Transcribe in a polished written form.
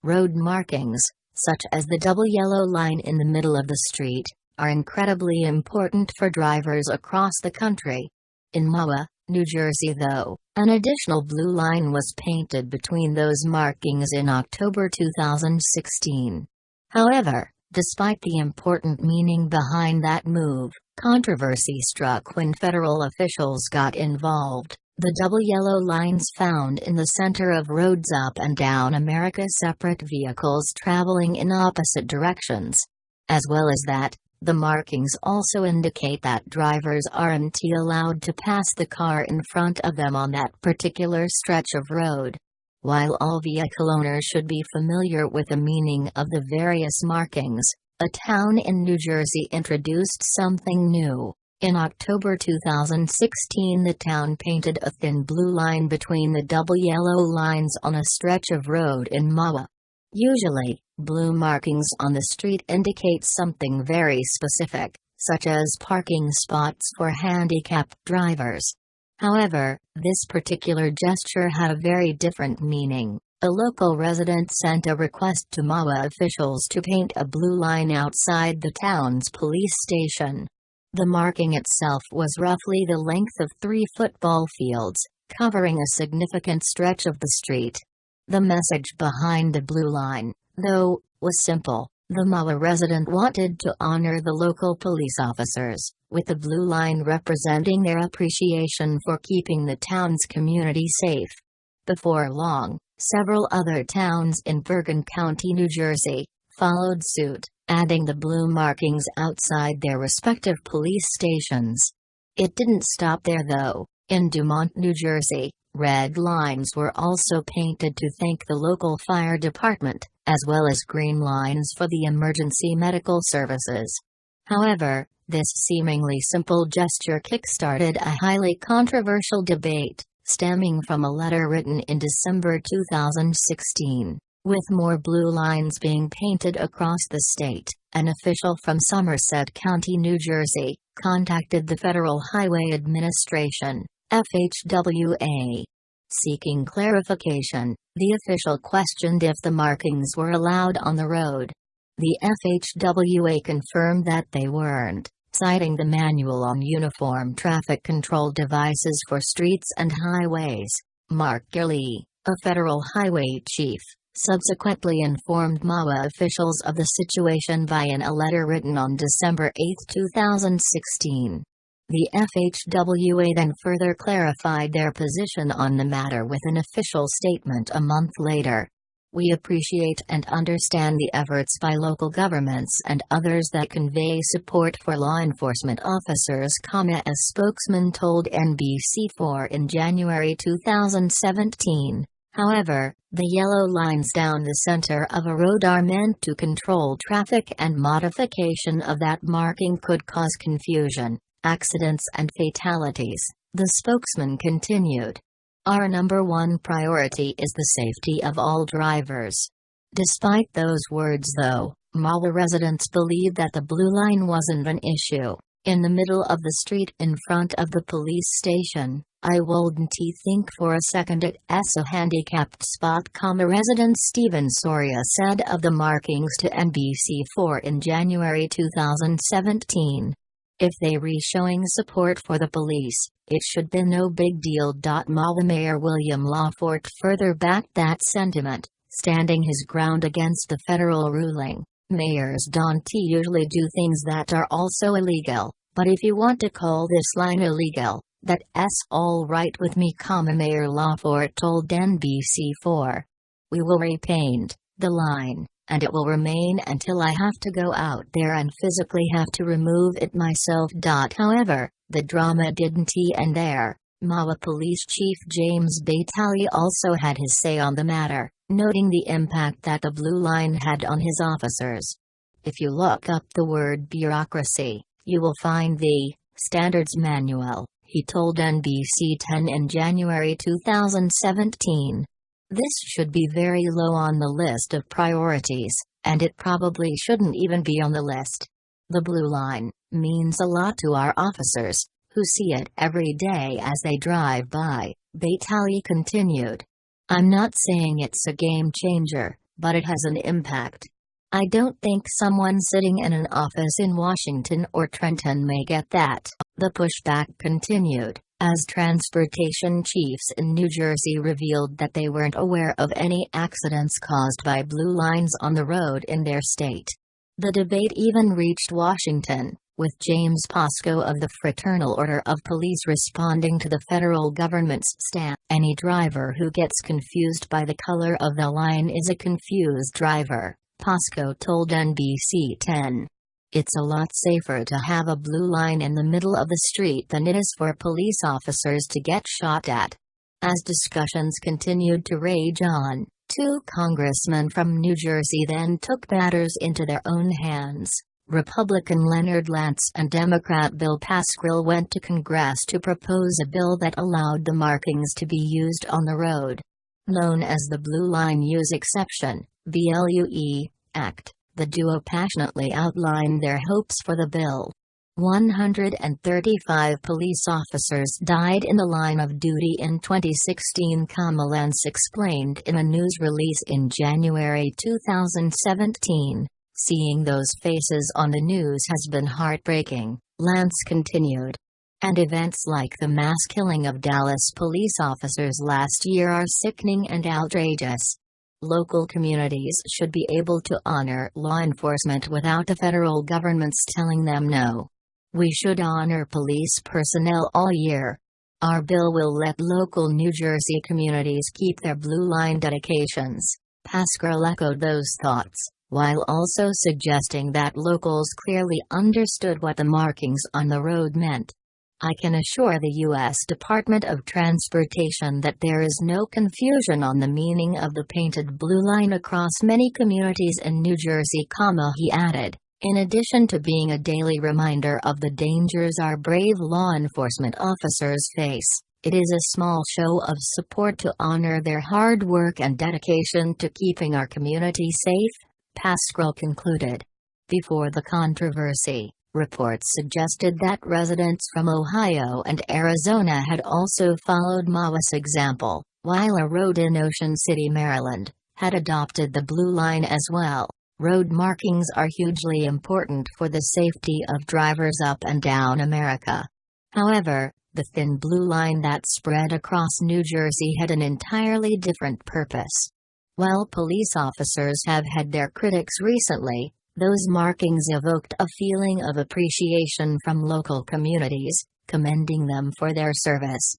Road markings, such as the double yellow line in the middle of the street, are incredibly important for drivers across the country. In Mahwah, New Jersey though, an additional blue line was painted between those markings in October 2016. However, despite the important meaning behind that move, controversy struck when federal officials got involved. The double yellow lines found in the center of roads up and down America separate vehicles traveling in opposite directions. As well as that, the markings also indicate that drivers aren't allowed to pass the car in front of them on that particular stretch of road. While all vehicle owners should be familiar with the meaning of the various markings, a town in New Jersey introduced something new. In October 2016, the town painted a thin blue line between the double yellow lines on a stretch of road in Mahwah. Usually, blue markings on the street indicate something very specific, such as parking spots for handicapped drivers. However, this particular gesture had a very different meaning. A local resident sent a request to Mahwah officials to paint a blue line outside the town's police station. The marking itself was roughly the length of 3 football fields, covering a significant stretch of the street. The message behind the blue line, though, was simple. The Mahwah resident wanted to honor the local police officers, with the blue line representing their appreciation for keeping the town's community safe. Before long, several other towns in Bergen County, New Jersey, followed suit, adding the blue markings outside their respective police stations. It didn't stop there though. In Dumont, New Jersey, red lines were also painted to thank the local fire department, as well as green lines for the emergency medical services. However, this seemingly simple gesture kick-started a highly controversial debate, stemming from a letter written in December 2016. With more blue lines being painted across the state, an official from Somerset County, New Jersey, contacted the Federal Highway Administration, FHWA. Seeking clarification, the official questioned if the markings were allowed on the road. The FHWA confirmed that they weren't, citing the Manual on Uniform Traffic Control Devices for Streets and Highways. Mark Gilley, a federal highway chief, subsequently informed Mahwah officials of the situation via a letter written on December 8, 2016. The FHWA then further clarified their position on the matter with an official statement a month later. We appreciate and understand the efforts by local governments and others that convey support for law enforcement officers, a spokesman told NBC4 in January 2017. However, the yellow lines down the center of a road are meant to control traffic, and modification of that marking could cause confusion, accidents and fatalities, the spokesman continued. Our number one priority is the safety of all drivers. Despite those words though, Mahwah residents believe that the blue line wasn't an issue. In the middle of the street in front of the police station, I wouldn't think for a second it's a handicapped spot, resident Stephen Soria said of the markings to NBC4 in January 2017. If they were showing support for the police, it should be no big deal. Mahwah Mayor William Lawfort further backed that sentiment, standing his ground against the federal ruling. Mayors don't usually do things that are also illegal, but if you want to call this line illegal, that's all right with me, Mayor Lawfort told NBC4. We will repaint the line, and it will remain until I have to go out there and physically have to remove it myself. However, the drama didn't end there. Mahwah Police Chief James Batali also had his say on the matter, noting the impact that the blue line had on his officers. If you look up the word bureaucracy, you will find the Standards Manual, he told NBC 10 in January 2017. This should be very low on the list of priorities, and it probably shouldn't even be on the list. The blue line means a lot to our officers, who see it every day as they drive by, Batali continued. I'm not saying it's a game changer, but it has an impact. I don't think someone sitting in an office in Washington or Trenton may get that." The pushback continued, as transportation chiefs in New Jersey revealed that they weren't aware of any accidents caused by blue lines on the road in their state. The debate even reached Washington, with James Pasco of the Fraternal Order of Police responding to the federal government's stand. "Any driver who gets confused by the color of the line is a confused driver," Pasco told NBC 10. "It's a lot safer to have a blue line in the middle of the street than it is for police officers to get shot at." As discussions continued to rage on, two congressmen from New Jersey then took matters into their own hands. Republican Leonard Lance and Democrat Bill Pascrell went to Congress to propose a bill that allowed the markings to be used on the road. Known as the Blue Line Use Exception (BLUE) Act, the duo passionately outlined their hopes for the bill. 135 police officers died in the line of duty in 2016, Lance explained in a news release in January 2017. "Seeing those faces on the news has been heartbreaking," Lance continued. "And events like the mass killing of Dallas police officers last year are sickening and outrageous. Local communities should be able to honor law enforcement without the federal government's telling them no. We should honor police personnel all year. Our bill will let local New Jersey communities keep their blue line dedications." Pascrell echoed those thoughts, while also suggesting that locals clearly understood what the markings on the road meant. "I can assure the U.S. Department of Transportation that there is no confusion on the meaning of the painted blue line across many communities in New Jersey," he added. "In addition to being a daily reminder of the dangers our brave law enforcement officers face, it is a small show of support to honor their hard work and dedication to keeping our community safe," Pascrell concluded. Before the controversy, reports suggested that residents from Ohio and Arizona had also followed Mahwah's example, while a road in Ocean City, Maryland, had adopted the blue line as well. Road markings are hugely important for the safety of drivers up and down America. However, the thin blue line that spread across New Jersey had an entirely different purpose. While police officers have had their critics recently, those markings evoked a feeling of appreciation from local communities, commending them for their service.